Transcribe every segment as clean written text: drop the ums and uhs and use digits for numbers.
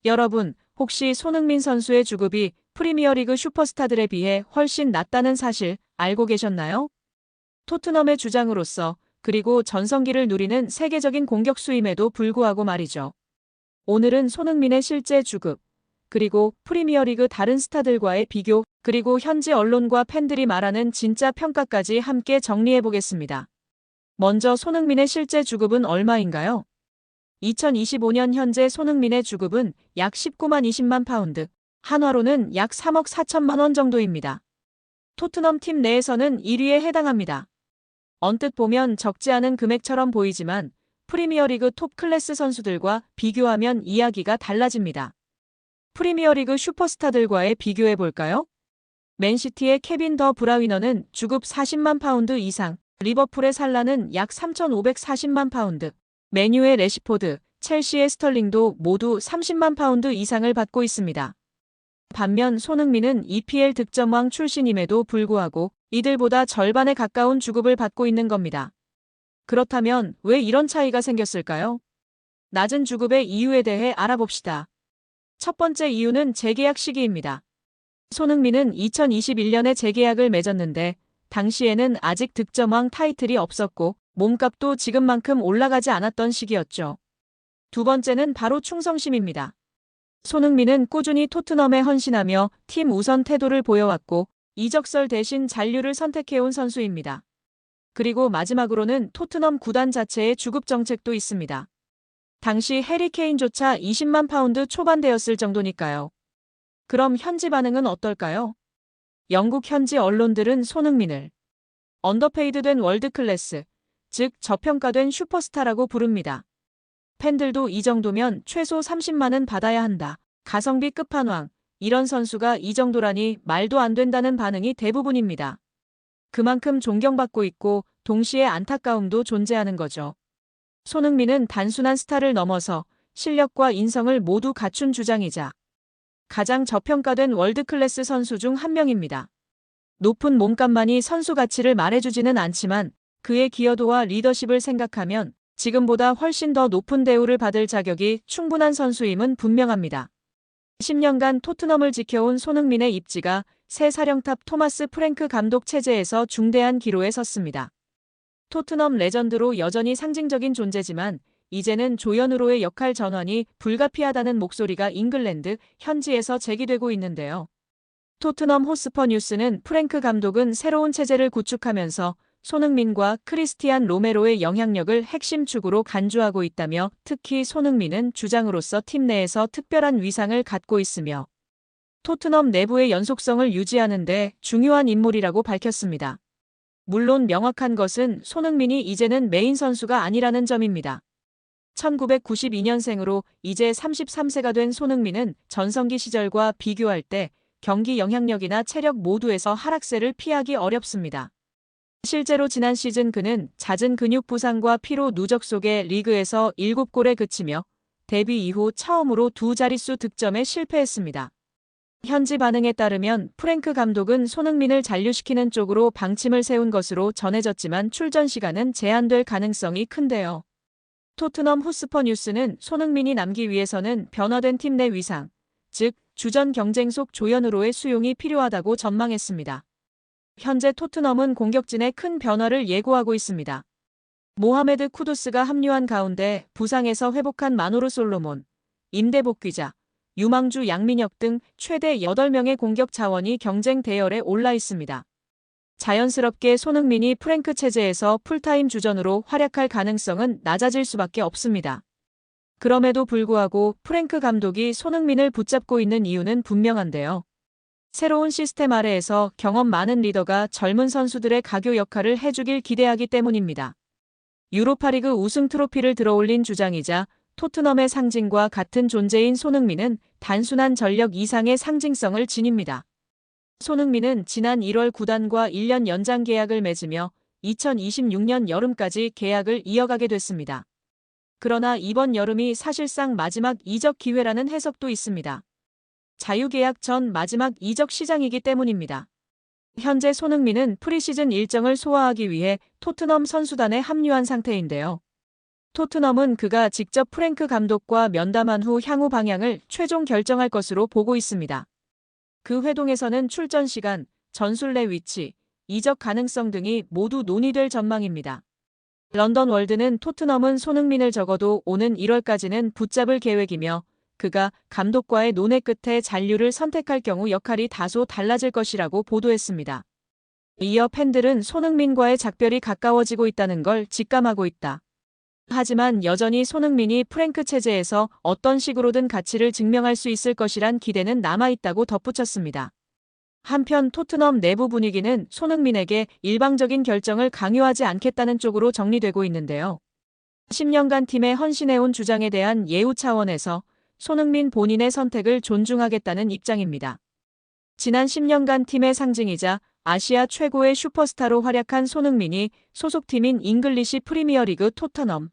여러분, 혹시 손흥민 선수의 주급이 프리미어리그 슈퍼스타들에 비해 훨씬 낮다는 사실 알고 계셨나요? 토트넘의 주장으로서 그리고 전성기를 누리는 세계적인 공격수임에도 불구하고 말이죠. 오늘은 손흥민의 실제 주급, 그리고 프리미어리그 다른 스타들과의 비교, 그리고 현지 언론과 팬들이 말하는 진짜 평가까지 함께 정리해 보겠습니다. 먼저 손흥민의 실제 주급은 얼마인가요? 2025년 현재 손흥민의 주급은 약 19만 20만 파운드, 한화로는 약 3억 4천만 원 정도입니다. 토트넘 팀 내에서는 1위에 해당합니다. 언뜻 보면 적지 않은 금액처럼 보이지만 프리미어리그 톱 클래스 선수들과 비교하면 이야기가 달라집니다. 프리미어리그 슈퍼스타들과의 비교해 볼까요? 맨시티의 케빈 더 브라위너는 주급 40만 파운드 이상, 리버풀의 살라는 약 3,540만 파운드, 맨유의 래시포드, 첼시의 스털링도 모두 30만 파운드 이상을 받고 있습니다. 반면 손흥민은 EPL 득점왕 출신임에도 불구하고 이들보다 절반에 가까운 주급을 받고 있는 겁니다. 그렇다면 왜 이런 차이가 생겼을까요? 낮은 주급의 이유에 대해 알아봅시다. 첫 번째 이유는 재계약 시기입니다. 손흥민은 2021년에 재계약을 맺었는데 당시에는 아직 득점왕 타이틀이 없었고 몸값도 지금만큼 올라가지 않았던 시기였죠. 두 번째는 바로 충성심입니다. 손흥민은 꾸준히 토트넘에 헌신하며 팀 우선 태도를 보여왔고 이적설 대신 잔류를 선택해온 선수입니다. 그리고 마지막으로는 토트넘 구단 자체의 주급 정책도 있습니다. 당시 해리 케인조차 20만 파운드 초반대였을 정도니까요. 그럼 현지 반응은 어떨까요? 영국 현지 언론들은 손흥민을 언더페이드된 월드클래스, 즉 저평가된 슈퍼스타라고 부릅니다. 팬들도 이 정도면 최소 30만은 받아야 한다. 가성비 끝판왕. 이런 선수가 이 정도라니 말도 안 된다는 반응이 대부분입니다. 그만큼 존경받고 있고 동시에 안타까움도 존재하는 거죠. 손흥민은 단순한 스타를 넘어서 실력과 인성을 모두 갖춘 주장이자 가장 저평가된 월드클래스 선수 중 한 명입니다. 높은 몸값만이 선수 가치를 말해주지는 않지만 그의 기여도와 리더십을 생각하면 지금보다 훨씬 더 높은 대우를 받을 자격이 충분한 선수임은 분명합니다. 10년간 토트넘을 지켜온 손흥민의 입지가 새 사령탑 토마스 프랭크 감독 체제에서 중대한 기로에 섰습니다. 토트넘 레전드로 여전히 상징적인 존재지만 이제는 조연으로의 역할 전환이 불가피하다는 목소리가 잉글랜드 현지에서 제기되고 있는데요. 토트넘 호스퍼 뉴스는 프랭크 감독은 새로운 체제를 구축하면서 손흥민과 크리스티안 로메로의 영향력을 핵심 축으로 간주하고 있다며 특히 손흥민은 주장으로서 팀 내에서 특별한 위상을 갖고 있으며 토트넘 내부의 연속성을 유지하는 데 중요한 인물이라고 밝혔습니다. 물론 명확한 것은 손흥민이 이제는 메인 선수가 아니라는 점입니다. 1992년생으로 이제 33세가 된 손흥민은 전성기 시절과 비교할 때 경기 영향력이나 체력 모두에서 하락세를 피하기 어렵습니다. 실제로 지난 시즌 그는 잦은 근육 부상과 피로 누적 속에 리그에서 7골에 그치며 데뷔 이후 처음으로 두 자릿수 득점에 실패했습니다. 현지 반응에 따르면 프랭크 감독은 손흥민을 잔류시키는 쪽으로 방침을 세운 것으로 전해졌지만 출전 시간은 제한될 가능성이 큰데요. 토트넘 호스퍼 뉴스는 손흥민이 남기 위해서는 변화된 팀 내 위상, 즉 주전 경쟁 속 조연으로의 수용이 필요하다고 전망했습니다. 현재 토트넘은 공격진에 큰 변화를 예고하고 있습니다. 모하메드 쿠두스가 합류한 가운데 부상에서 회복한 마노루 솔로몬, 임대 복귀자, 유망주 양민혁 등 최대 8명의 공격 자원이 경쟁 대열에 올라 있습니다. 자연스럽게 손흥민이 프랭크 체제에서 풀타임 주전으로 활약할 가능성은 낮아질 수밖에 없습니다. 그럼에도 불구하고 프랭크 감독이 손흥민을 붙잡고 있는 이유는 분명한데요. 새로운 시스템 아래에서 경험 많은 리더가 젊은 선수들의 가교 역할을 해주길 기대하기 때문입니다. 유로파리그 우승 트로피를 들어올린 주장이자 토트넘의 상징과 같은 존재인 손흥민은 단순한 전력 이상의 상징성을 지닙니다. 손흥민은 지난 1월 구단과 1년 연장 계약을 맺으며 2026년 여름까지 계약을 이어가게 됐습니다. 그러나 이번 여름이 사실상 마지막 이적 기회라는 해석도 있습니다. 자유계약 전 마지막 이적 시장이기 때문입니다. 현재 손흥민은 프리시즌 일정을 소화하기 위해 토트넘 선수단에 합류한 상태인데요. 토트넘은 그가 직접 프랭크 감독과 면담한 후 향후 방향을 최종 결정할 것으로 보고 있습니다. 그 회동에서는 출전 시간, 전술 내 위치, 이적 가능성 등이 모두 논의될 전망입니다. 런던 월드는 토트넘은 손흥민을 적어도 오는 1월까지는 붙잡을 계획이며 그가 감독과의 논의 끝에 잔류를 선택할 경우 역할이 다소 달라질 것이라고 보도했습니다. 이어 팬들은 손흥민과의 작별이 가까워지고 있다는 걸 직감하고 있다. 하지만 여전히 손흥민이 프랭크 체제에서 어떤 식으로든 가치를 증명할 수 있을 것이란 기대는 남아있다고 덧붙였습니다. 한편 토트넘 내부 분위기는 손흥민에게 일방적인 결정을 강요하지 않겠다는 쪽으로 정리되고 있는데요. 10년간 팀에 헌신해온 주장에 대한 예우 차원에서 손흥민 본인의 선택을 존중하겠다는 입장입니다. 지난 10년간 팀의 상징이자 아시아 최고의 슈퍼스타로 활약한 손흥민이 소속팀인 잉글리시 프리미어리그 토트넘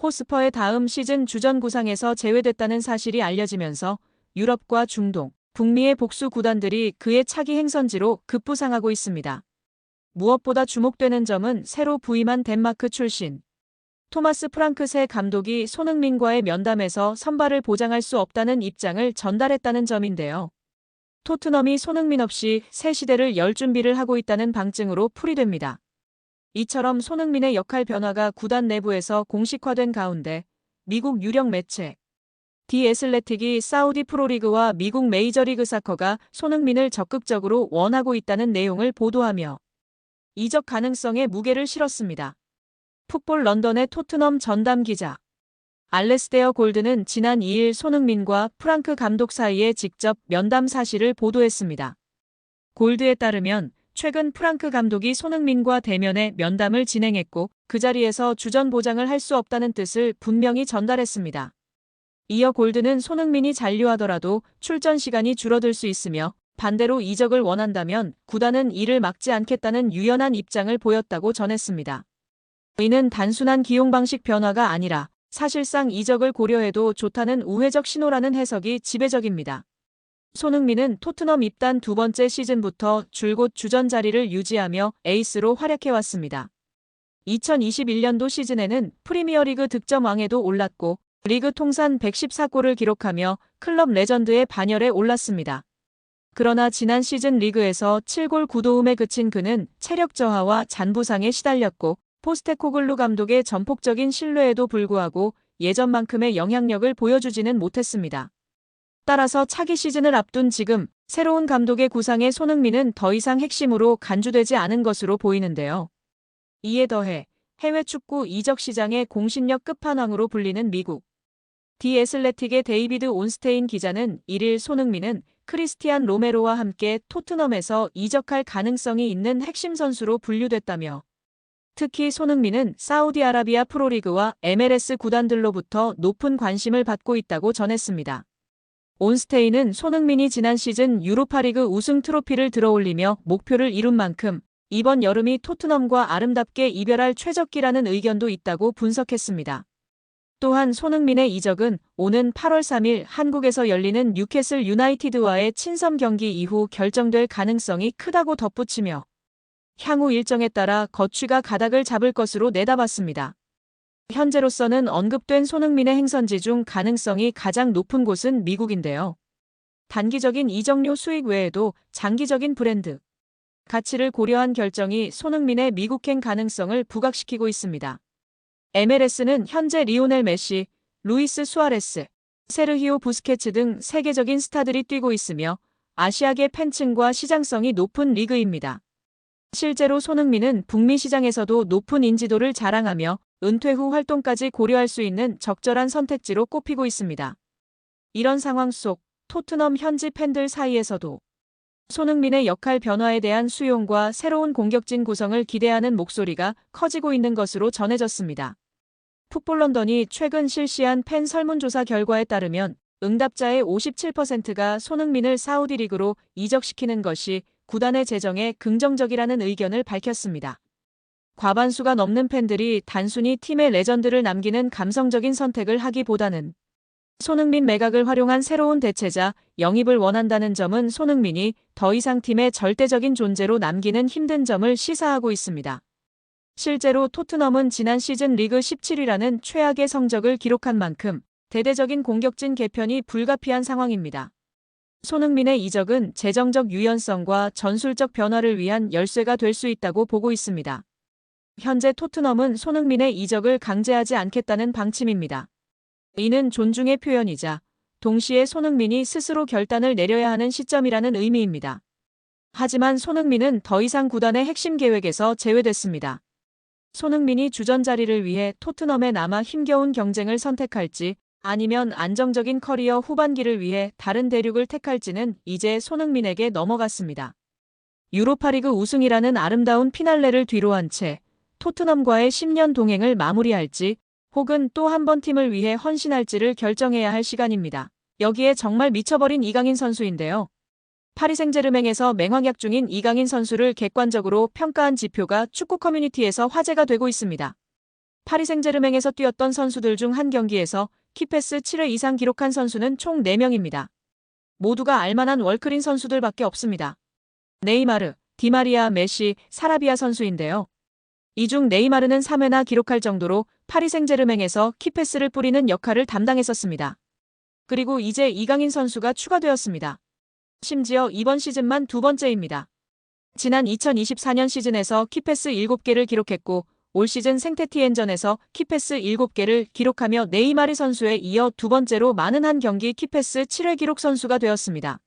호스퍼의 다음 시즌 주전 구상에서 제외됐다는 사실이 알려지면서 유럽과 중동, 북미의 복수 구단들이 그의 차기 행선지로 급부상하고 있습니다. 무엇보다 주목되는 점은 새로 부임한 덴마크 출신 토마스 프랑크세 감독이 손흥민과의 면담에서 선발을 보장할 수 없다는 입장을 전달했다는 점인데요. 토트넘이 손흥민 없이 새 시대를 열 준비를 하고 있다는 방증으로 풀이됩니다. 이처럼 손흥민의 역할 변화가 구단 내부에서 공식화된 가운데 미국 유력 매체 디 애슬레틱이 사우디 프로리그와 미국 메이저리그 사커가 손흥민을 적극적으로 원하고 있다는 내용을 보도하며 이적 가능성에 무게를 실었습니다. 풋볼 런던의 토트넘 전담 기자 알레스테어 골드는 지난 2일 손흥민과 프랑크 감독 사이에 직접 면담 사실을 보도했습니다. 골드에 따르면 최근 프랑크 감독이 손흥민과 대면에 면담을 진행했고 그 자리에서 주전 보장을 할 수 없다는 뜻을 분명히 전달했습니다. 이어 골드는 손흥민이 잔류하더라도 출전 시간이 줄어들 수 있으며 반대로 이적을 원한다면 구단은 이를 막지 않겠다는 유연한 입장을 보였다고 전했습니다. 이는 단순한 기용 방식 변화가 아니라 사실상 이적을 고려해도 좋다는 우회적 신호라는 해석이 지배적입니다. 손흥민은 토트넘 입단 두 번째 시즌부터 줄곧 주전 자리를 유지하며 에이스로 활약해왔습니다. 2021년도 시즌에는 프리미어리그 득점왕에도 올랐고 리그 통산 114골을 기록하며 클럽 레전드의 반열에 올랐습니다. 그러나 지난 시즌 리그에서 7골 9도움에 그친 그는 체력 저하와 잔부상에 시달렸고 포스테코글루 감독의 전폭적인 신뢰에도 불구하고 예전만큼의 영향력을 보여주지는 못했습니다. 따라서 차기 시즌을 앞둔 지금 새로운 감독의 구상에 손흥민은 더 이상 핵심으로 간주되지 않은 것으로 보이는데요. 이에 더해 해외 축구 이적 시장의 공신력 끝판왕으로 불리는 미국 디 애슬레틱의 데이비드 온스테인 기자는 1일 손흥민은 크리스티안 로메로와 함께 토트넘에서 이적할 가능성이 있는 핵심 선수로 분류됐다며 특히 손흥민은 사우디아라비아 프로리그와 MLS 구단들로부터 높은 관심을 받고 있다고 전했습니다. 온스테인은 손흥민이 지난 시즌 유로파리그 우승 트로피를 들어올리며 목표를 이룬 만큼 이번 여름이 토트넘과 아름답게 이별할 최적기라는 의견도 있다고 분석했습니다. 또한 손흥민의 이적은 오는 8월 3일 한국에서 열리는 뉴캐슬 유나이티드와의 친선 경기 이후 결정될 가능성이 크다고 덧붙이며 향후 일정에 따라 거취가 가닥을 잡을 것으로 내다봤습니다. 현재로서는 언급된 손흥민의 행선지 중 가능성이 가장 높은 곳은 미국인데요. 단기적인 이적료 수익 외에도 장기적인 브랜드 가치를 고려한 결정이 손흥민의 미국행 가능성을 부각시키고 있습니다. MLS는 현재 리오넬 메시, 루이스 수아레스, 세르히오 부스케츠 등 세계적인 스타들이 뛰고 있으며 아시아계 팬층과 시장성이 높은 리그입니다. 실제로 손흥민은 북미 시장에서도 높은 인지도를 자랑하며 은퇴 후 활동까지 고려할 수 있는 적절한 선택지로 꼽히고 있습니다. 이런 상황 속 토트넘 현지 팬들 사이에서도 손흥민의 역할 변화에 대한 수용과 새로운 공격진 구성을 기대하는 목소리가 커지고 있는 것으로 전해졌습니다. 풋볼 런던이 최근 실시한 팬 설문조사 결과에 따르면 응답자의 57%가 손흥민을 사우디 리그로 이적시키는 것이 구단의 재정에 긍정적이라는 의견을 밝혔습니다. 과반수가 넘는 팬들이 단순히 팀의 레전드를 남기는 감성적인 선택을 하기보다는 손흥민 매각을 활용한 새로운 대체자 영입을 원한다는 점은 손흥민이 더 이상 팀의 절대적인 존재로 남기는 힘든 점을 시사하고 있습니다. 실제로 토트넘은 지난 시즌 리그 17위라는 최악의 성적을 기록한 만큼 대대적인 공격진 개편이 불가피한 상황입니다. 손흥민의 이적은 재정적 유연성과 전술적 변화를 위한 열쇠가 될 수 있다고 보고 있습니다. 현재 토트넘은 손흥민의 이적을 강제하지 않겠다는 방침입니다. 이는 존중의 표현이자 동시에 손흥민이 스스로 결단을 내려야 하는 시점이라는 의미입니다. 하지만 손흥민은 더 이상 구단의 핵심 계획에서 제외됐습니다. 손흥민이 주전 자리를 위해 토트넘에 남아 힘겨운 경쟁을 선택할지 아니면 안정적인 커리어 후반기를 위해 다른 대륙을 택할지는 이제 손흥민에게 넘어갔습니다. 유로파리그 우승이라는 아름다운 피날레를 뒤로한 채 토트넘과의 10년 동행을 마무리할지 혹은 또 한 번 팀을 위해 헌신할지를 결정해야 할 시간입니다. 여기에 정말 미쳐버린 이강인 선수인데요. 파리 생제르맹에서 맹활약 중인 이강인 선수를 객관적으로 평가한 지표가 축구 커뮤니티에서 화제가 되고 있습니다. 파리 생제르맹에서 뛰었던 선수들 중 한 경기에서 키패스 7회 이상 기록한 선수는 총 4명입니다. 모두가 알만한 월클인 선수들밖에 없습니다. 네이마르, 디마리아, 메시, 사라비아 선수인데요. 이 중 네이마르는 3회나 기록할 정도로 파리 생제르맹에서 키패스를 뿌리는 역할을 담당했었습니다. 그리고 이제 이강인 선수가 추가되었습니다. 심지어 이번 시즌만 두 번째입니다. 지난 2024년 시즌에서 키패스 7개를 기록했고 올 시즌 생테티엔전에서 키패스 7개를 기록하며 네이마르 선수에 이어 두 번째로 많은 한 경기 키패스 7회 기록 선수가 되었습니다.